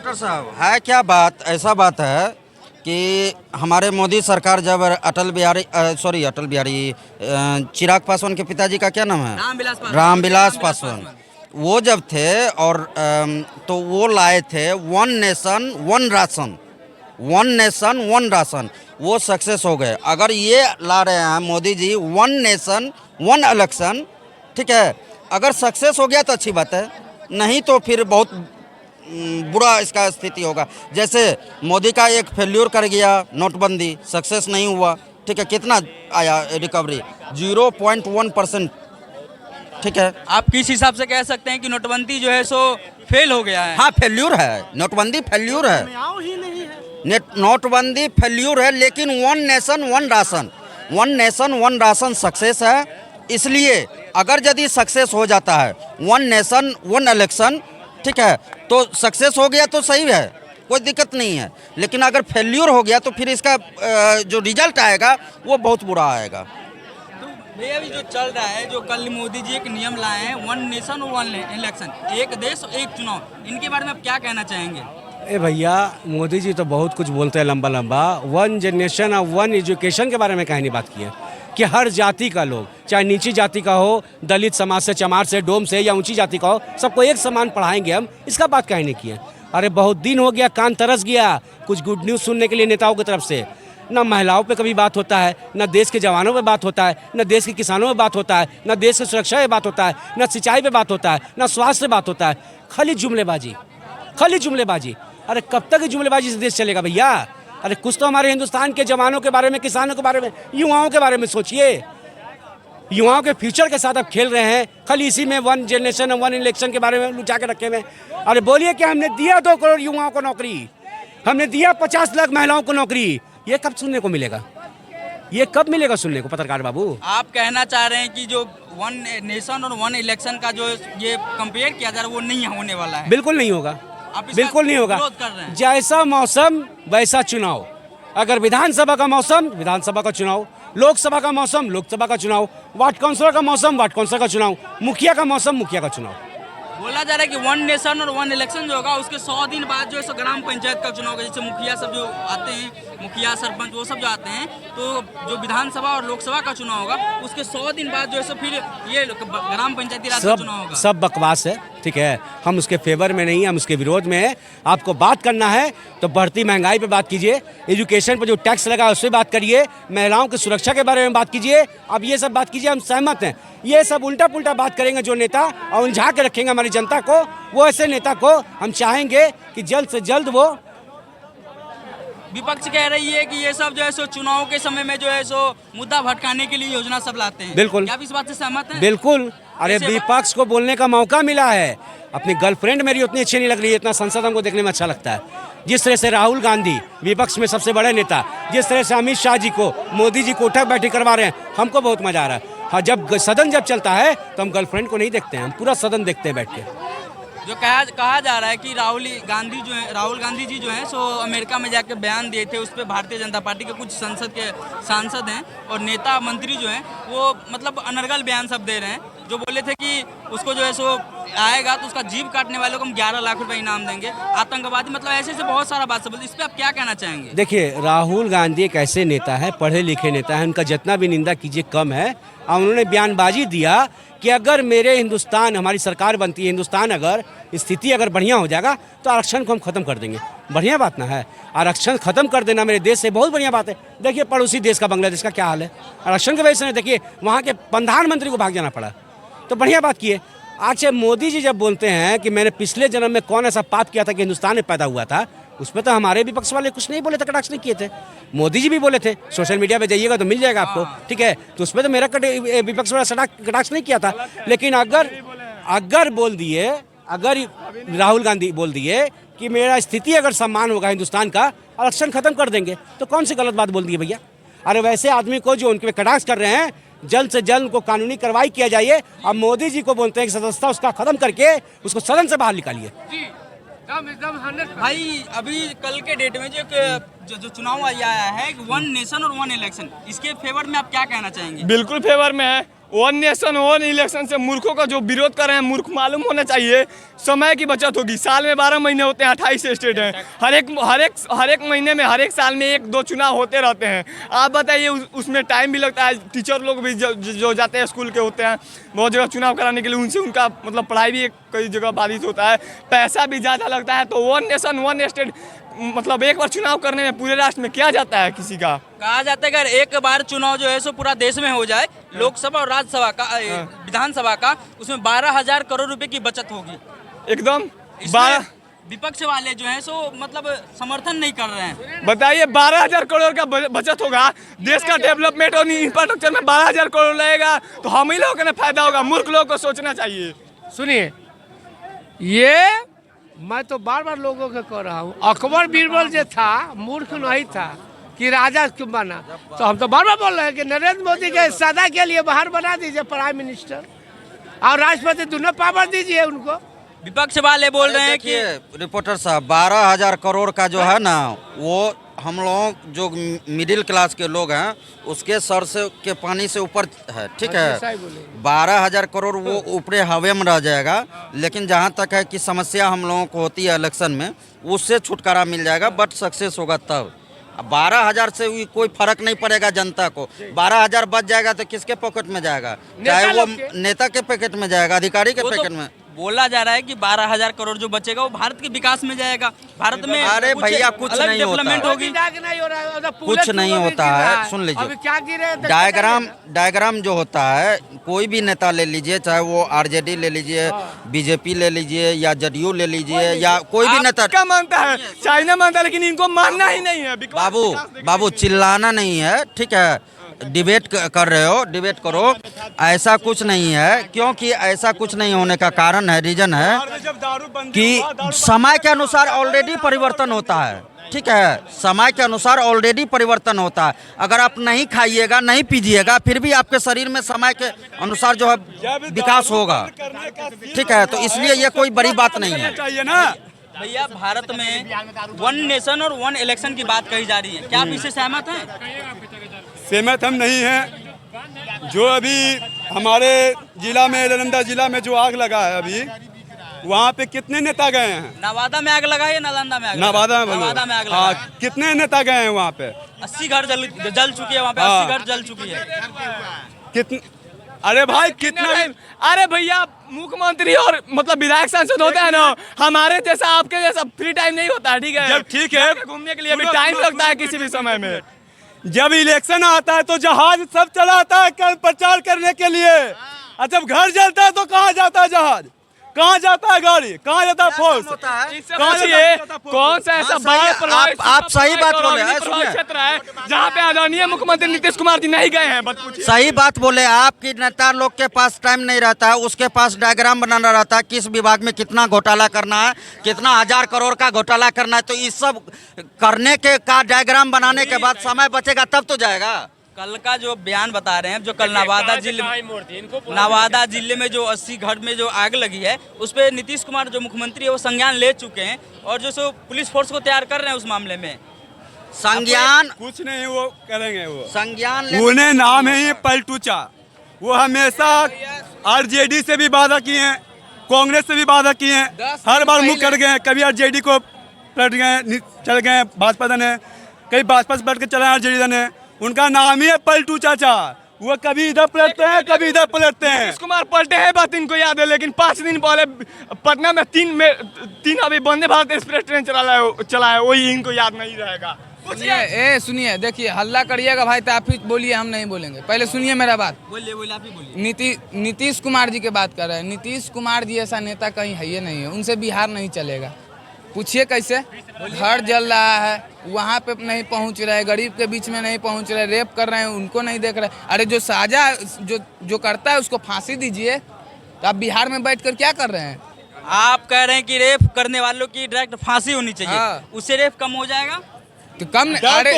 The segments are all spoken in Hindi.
डॉक्टर साहब, है क्या बात, ऐसा बात है कि हमारे मोदी सरकार जब अटल बिहारी चिराग पासवान के पिताजी का क्या नाम है, रामविलास पासवान, वो जब थे और तो वो लाए थे वन नेशन वन राशन, वो सक्सेस हो गए। अगर ये ला रहे हैं Modi ji one nation one election, ठीक है, अगर सक्सेस हो गया तो अच्छी बात है, नहीं तो फिर बहुत बुरा इसका स्थिति होगा। जैसे मोदी का एक फेल्यूर कर गया नोटबंदी, सक्सेस नहीं हुआ, ठीक है, कितना आया रिकवरी, 0.1%, ठीक है। आप किस हिसाब से कह सकते हैं कि नोटबंदी जो है सो फेल हो गया है? हाँ, फेल्यूर है, नोटबंदी फेल्यूर है, नोटबंदी फेल्यूर है, लेकिन one nation one ration success है। इसलिए अगर यदि सक्सेस हो जाता है वन नेशन वन इलेक्शन, ठीक है, तो सक्सेस हो गया तो सही है, कोई दिक्कत नहीं है। लेकिन अगर फेल्यूर हो गया तो फिर इसका जो रिजल्ट आएगा वो बहुत बुरा आएगा। तो भैया अभी जो चल रहा है, जो कल मोदी जी एक नियम लाए हैं, वन नेशन वन इलेक्शन, एक देश एक चुनाव, इनके बारे में आप क्या कहना चाहेंगे? ए भैया, मोदी जी तो बहुत कुछ बोलते हैं लंबा लंबा, वन जनरेशन और वन एजुकेशन के बारे में कहीं नहीं बात की है कि हर जाति का लोग, चाहे नीची जाति का हो, दलित समाज से, चमार से, डोम से, या ऊंची जाति का हो, सबको एक समान पढ़ाएंगे हम, इसका बात कहीं नहीं की है। अरे बहुत दिन हो गया, कान तरस गया कुछ गुड न्यूज़ सुनने के लिए नेताओं की तरफ से। ना महिलाओं पे कभी बात होता है, ना देश के जवानों पे बात होता है, ना देश के किसानों पे बात होता है, ना देश की सुरक्षा पे बात होता है, ना सिंचाई पे बात होता है, ना स्वास्थ्य पे बात होता है, खाली जुमलेबाजी। अरे कब तक जुमलेबाजी से देश चलेगा भैया? अरे कुछ तो हमारे हिंदुस्तान के जवानों के बारे में, किसानों के बारे में, युवाओं के बारे में सोचिए। युवाओं के फ्यूचर के साथ आप खेल रहे हैं, खाली इसी में वन जनरेशन वन इलेक्शन के बारे में लुचा के रखे हुए। अरे बोलिए कि हमने दिया 2 करोड़ युवाओं को नौकरी, हमने दिया 50 लाख महिलाओं को नौकरी, ये कब सुनने को मिलेगा? ये कब मिलेगा सुनने को पत्रकार बाबू? आप कहना चाह रहे हैं कि जो वन नेशन और वन इलेक्शन का जो ये कंपेयर किया जा रहा है वो नहीं होने वाला है? बिल्कुल नहीं होगा, आप इसका बिल्कुल नहीं होगा। विरोध कर रहे हैं? जैसा मौसम वैसा चुनाव। अगर विधानसभा का मौसम विधानसभा का चुनाव, लोकसभा का मौसम लोकसभा का चुनाव, वार्ड काउंसिलर का मौसम वार्ड काउंसिलर का चुनाव, मुखिया का मौसम मुखिया का चुनाव। बोला जा रहा है कि वन नेशन और वन इलेक्शन जो होगा उसके 100 दिन बाद जो है सो ग्राम पंचायत का चुनाव होगा। जैसे मुखिया सब जो आते हैं, मुखिया सरपंच वो सब जो आते हैं, तो जो विधानसभा और लोकसभा का चुनाव होगा उसके 100 दिन बाद जो है सो फिर ये ग्राम पंचायती राज का चुनाव होगा। सब बकवास है, ठीक है, हम उसके फेवर में नहीं, हम उसके विरोध में है। आपको बात करना है तो बढ़ती महंगाई पे बात कीजिए, एजुकेशन पर जो टैक्स लगा उस पर बात करिए, महिलाओं की सुरक्षा के बारे में बात कीजिए। अब ये सब बात कीजिए, हम सहमत हैं। ये सब उल्टा पुल्टा बात करेंगे जो नेता और उलझा के रखेंगे हमारी जनता को, वो ऐसे नेता को हम चाहेंगे कि जल्द से जल्द वो। विपक्ष कह रही है कि ये सब जो है सो चुनाव के समय में जो है सो मुद्दा भटकाने के लिए योजना सब लाते हैं। बिल्कुल। क्या आप इस बात से सहमत हैं? बिल्कुल। अरे विपक्ष को बोलने का मौका मिला है। अपनी गर्लफ्रेंड मेरी उतनी अच्छी नहीं लग रही है, इतना संसद हमको देखने में अच्छा लगता है। जिस तरह से राहुल गांधी विपक्ष में सबसे बड़े नेता, जिस तरह से अमित शाह जी को मोदी जी को उठक बैठक करवा रहे हैं, हमको बहुत मजा आ रहा है। हाँ, जब सदन जब चलता है तो हम गर्लफ्रेंड को नहीं देखते हैं, हम पूरा सदन देखते हैं बैठ के। जो कहा जा रहा है कि राहुल गांधी जी जो हैं सो अमेरिका में जाकर बयान दिए थे, उस पर भारतीय जनता पार्टी के कुछ संसद के सांसद हैं और नेता मंत्री जो हैं वो मतलब अनर्गल बयान सब दे रहे हैं, जो बोले थे कि उसको जो है सो आएगा तो उसका जीभ काटने वालों को हम 11 लाख रुपए इनाम देंगे, आतंकवादी, मतलब ऐसे से बहुत सारा बात सब। इस पर आप क्या कहना चाहेंगे? देखिए, राहुल गांधी एक ऐसे नेता है, पढ़े लिखे नेता है, उनका जितना भी निंदा कीजिए कम है। और उन्होंने बयानबाजी दिया कि अगर मेरे हिंदुस्तान, हमारी सरकार बनती है, हिंदुस्तान अगर स्थिति अगर बढ़िया हो जाएगा तो आरक्षण को हम खत्म कर देंगे। बढ़िया बात ना है? आरक्षण खत्म कर देना मेरे देश से बहुत बढ़िया बात है। देखिए पड़ोसी देश का बांग्लादेश का क्या हाल है, आरक्षण की वजह से देखिए वहाँ के प्रधानमंत्री को भाग जाना पड़ा, तो बढ़िया बात की है। आज मोदी जी जब बोलते हैं कि मैंने पिछले जन्म में कौन ऐसा पाप किया था कि हिंदुस्तान में पैदा हुआ था, उसमें तो हमारे विपक्ष वाले कुछ नहीं बोले थे, कटाक्ष नहीं किए थे। मोदी जी भी बोले थे, सोशल मीडिया पे जाइएगा तो मिल जाएगा आपको, ठीक है, तो उसमें तो मेरा विपक्ष वाला कटाक्ष नहीं किया था। लेकिन अगर बोल दिए, अगर राहुल गांधी बोल दिए कि मेरा स्थिति अगर सम्मान होगा हिंदुस्तान का, आरक्षण खत्म कर देंगे, तो कौन सी गलत बात बोल दी है भैया? अरे वैसे आदमी को जो उनके कटाक्ष कर रहे हैं, जल्द से जल्द उनको कानूनी कार्रवाई किया जाइए। अब मोदी जी को बोलते हैं कि सदस्यता उसका खत्म करके उसको सदन से बाहर निकालिए। भाई अभी कल के डेट में जो चुनाव आया है वन नेशन और वन इलेक्शन, इसके फेवर में आप क्या कहना चाहेंगे? बिल्कुल फेवर में है। वन नेशन वन इलेक्शन से मूर्खों का जो विरोध कर रहे हैं, मूर्ख मालूम होना चाहिए। समय की बचत होगी, साल में 12 महीने होते हैं, 28 स्टेट हैं, हर एक महीने में, हर एक साल में 1-2 चुनाव होते रहते हैं। आप बताइए उसमें टाइम भी लगता है। टीचर लोग भी जो जाते हैं स्कूल के होते हैं बहुत जगह चुनाव कराने के लिए, उनसे उनका मतलब पढ़ाई भी कई जगह बाधित होता है, पैसा भी ज़्यादा लगता है। तो वन नेशन वन स्टेट मतलब एक बार चुनाव करने में पूरे राष्ट्र में क्या जाता है किसी का। कहा जाता है कि अगर एक बार चुनाव जो है सो पूरा देश में हो जाए, लोकसभा और राज्यसभा का, विधानसभा का, उसमें 12,000 करोड़ रुपए की बचत होगी एकदम। इसमें विपक्ष वाले जो है सो मतलब समर्थन नहीं कर रहे हैं। बताइए 12,000 करोड़ का बचत होगा, देश का डेवलपमेंट और इंफ्रास्ट्रक्चर में 12,000 करोड़ लगेगा तो हम ही लोगों का फायदा होगा। मूर्ख लोगों को सोचना चाहिए। सुनिए, ये मैं तो बार बार लोगों को कह रहा हूँ, अकबर बीरबल जो था मूर्ख नहीं था कि राजा क्यों बना। तो हम तो बार बार बोल रहे हैं कि नरेंद्र मोदी के सदा के लिए बाहर बना दीजिए प्राइम मिनिस्टर, और राष्ट्रपति दोनों पावर दीजिए उनको। विपक्ष वाले बोल रहे हैं कि रिपोर्टर साहब 12,000 करोड़ का जो है ना, वो हम लोग जो मिडिल क्लास के लोग हैं उसके सर से के पानी से ऊपर है, ठीक है। 12,000 करोड़ वो ऊपरे हवे में रह जाएगा, लेकिन जहाँ तक है कि समस्या हम लोगों को होती है इलेक्शन में, उससे छुटकारा मिल जाएगा, बट सक्सेस होगा तब। 12,000 से कोई फर्क नहीं पड़ेगा जनता को। 12,000 बच जाएगा तो किसके पॉकेट में जाएगा? चाहे वो नेता के पॉकेट में जाएगा, अधिकारी के पॉकेट में। बोला जा रहा है कि 12,000 करोड़ जो बचेगा वो भारत के विकास में जाएगा, भारत में। अरे भैया कुछ नहीं डेवलपमेंट होता होगी, कुछ नहीं होता है। सुन लीजिए, डायग्राम जो होता है, कोई भी नेता ले लीजिए, चाहे वो आरजेडी ले लीजिए, बीजेपी ले लीजिए, या जदयू ले लीजिए, या कोई भी नेता। क्या मानता है? चाइना मानता है, लेकिन इनको मानना ही नहीं है। बाबू चिल्लाना नहीं है, ठीक है। डिबेट कर रहे हो, डिबेट करो। ऐसा कुछ नहीं है, क्योंकि ऐसा कुछ नहीं होने का कारण है, रीजन है कि समय के अनुसार ऑलरेडी परिवर्तन होता है, ठीक है। समय के अनुसार ऑलरेडी परिवर्तन होता है। अगर आप नहीं खाइएगा, नहीं पीजिएगा, फिर भी आपके शरीर में समय के अनुसार जो है विकास होगा, ठीक है। तो इसलिए ये कोई बड़ी बात नहीं है। भैया, भारत में वन नेशन और वन इलेक्शन की बात कही जा रही है, क्या आप इससे सहमत हैं? सहमत हम नहीं हैं। जो अभी हमारे जिला में, नालंदा जिला में जो आग लगा है अभी, वहाँ पे कितने नेता गए हैं? नवादा में आग लगा है, नालंदा में आग नवादा में आग लगा। हाँ, कितने नेता गए हैं वहाँ पे? 80 घर जल चुकी है वहाँ पे। 80 घर जल चुकी है। कितने? अरे भाई कितना? अरे भैया, मुख्यमंत्री और मतलब विधायक सांसद होते हैं ना, हमारे जैसा आपके जैसा फ्री टाइम नहीं होता है, ठीक है। जब ठीक है, घूमने के लिए भी टाइम लगता है किसी भी समय में। जब इलेक्शन आता है तो जहाज सब चला आता है प्रचार करने के लिए, और जब घर जलता है तो कहाँ जाता है जहाज? कहाँ जाता है गाड़ी? कहाँ जाता है फोर्स? कौन सा ऐसा आप सही बात बोले, क्षेत्र है जहाँ पे आदरणीय मुख्यमंत्री नीतीश कुमार जी नहीं गए हैं? सही बात बोले आप कि नेता लोग के पास टाइम नहीं रहता है, उसके पास डायग्राम बनाना रहता है, किस विभाग में कितना घोटाला करना है, कितना 1000 करोड़ का घोटाला करना है। तो इस सब करने के का डायग्राम बनाने के बाद समय बचेगा तब तो जाएगा। कल का जो बयान बता रहे हैं, जो कल नवादा जिले में जो 80 घर में जो आग लगी है, उस पर नीतीश कुमार जो मुख्यमंत्री है वो संज्ञान ले चुके हैं, और जो सो पुलिस फोर्स को तैयार कर रहे हैं उस मामले में। संज्ञान कुछ नहीं वो करेंगे, वो संज्ञान उन्हें नाम है ये पलटूचा। वो हमेशा आरजेडी से भी वादा किए हैं, कांग्रेस से भी वादा किए हैं, हर बार मुँह कर गए हैं। कभी आरजेडी को पलट गए, चल गए भाजपा ने, कभी भाजपा से पलट के चले आरजेडी ने। उनका नाम ही है पलटू चाचा। वो कभी इधर पलटते हैं, कभी इधर पलटते हैं। नीतीश कुमार पलटे हैं, बात इनको याद है, लेकिन 5 दिन पहले पटना में तीन अभी वंदे भारत एक्सप्रेस ट्रेन चला है, वही इनको याद नहीं रहेगा। सुनिए, देखिए, हल्ला करिएगा भाई तो आप ही बोलिए, हम नहीं बोलेंगे। पहले सुनिए मेरा बात। बोलिए आप ही बोलिए। नीतीश कुमार जी की बात कर रहे हैं। नीतीश कुमार जी ऐसा नेता कहीं है ही नहीं है, उनसे बिहार नहीं चलेगा। पूछिए कैसे? घर जल रहा है, वहाँ पे नहीं पहुँच रहे, गरीब के बीच में नहीं पहुँच रहे, रेप कर रहे हैं, उनको नहीं देख रहे। अरे जो साजा जो करता है उसको फांसी दीजिए, तो आप बिहार में बैठकर क्या कर रहे हैं? आप कह रहे हैं कि रेप करने वालों की डायरेक्ट फांसी होनी चाहिए। हाँ। उससे रेप कम हो जाएगा? तो कम। अरे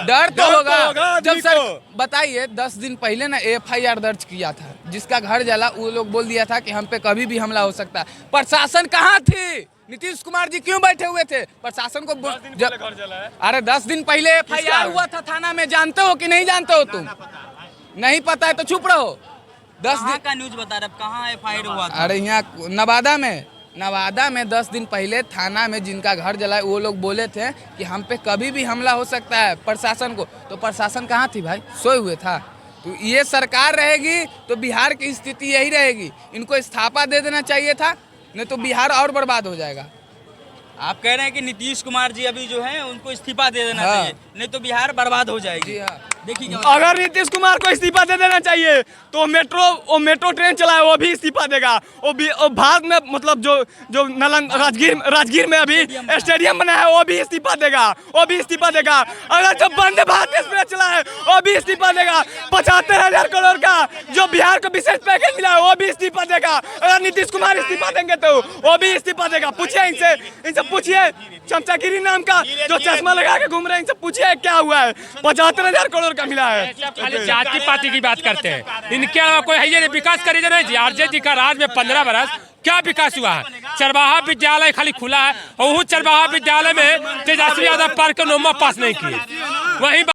डर तो होगा। जब सर बताइए, 10 दिन पहले ना FIR दर्ज किया था, जिसका घर जला, वो लोग बोल दिया था कि हम पे कभी भी हमला हो सकता है। प्रशासन कहाँ थी? नीतीश कुमार जी क्यों बैठे हुए थे? प्रशासन को अरे 10 दिन पहले FIR हुआ था थाना में, जानते हो कि नहीं जानते हो? तुम नहीं पता है तो चुप रहो। कहाँ का न्यूज बता रहे, कहाँ FIR हुआ था? अरे यहाँ नवादा में 10 दिन पहले थाना में जिनका घर जला है वो लोग बोले थे कि हम पे कभी भी हमला हो सकता है प्रशासन को। तो प्रशासन कहाँ थी भाई, सोए हुए था। तो ये सरकार रहेगी तो बिहार की स्थिति यही रहेगी। इनको इस्तीफा दे देना चाहिए था, नहीं तो बिहार और बर्बाद हो जाएगा। आप कह रहे हैं कि नीतीश कुमार जी अभी जो है उनको इस्तीफा दे देना हाँ। चाहिए, नहीं तो बिहार बर्बाद हो जाएगी। जी हाँ। देखिए अगर नीतीश कुमार को इस्तीफा दे देना चाहिए तो मेट्रो ट्रेन चलाए वो भी इस्तीफा देगा। वो भारत में मतलब जो राजगीर में अभी स्टेडियम बना है वो भी इस्तीफा देगा, अगर जो वंदे भारत एक्सप्रेस चला है वो भी इस्तीफा देगा। 75,000 करोड़ का जो बिहार को विशेष पैकेज मिला है वो भी इस्तीफा देगा। अगर नीतीश कुमार इस्तीफा देंगे तो वो भी इस्तीफा देगा। पूछिए इनसे पूछिए, चमचागिरी नाम का जो चश्मा लगा के घूम रहे हैं, इनसे पूछिए क्या हुआ है। 75,000 करोड़ का मिला है। खाली जाति पाति की बात करते हैं, इनके अलावा कोई है नहीं। विकास करिए नहीं जी, आरजेडी जी का राज में 15 बरस क्या विकास हुआ है? चरवाहा विद्यालय खाली खुला है और वो चरवाहा विद्यालय में तेजस्वी यादव पार्क के नोमा पास नहीं किए। वहीं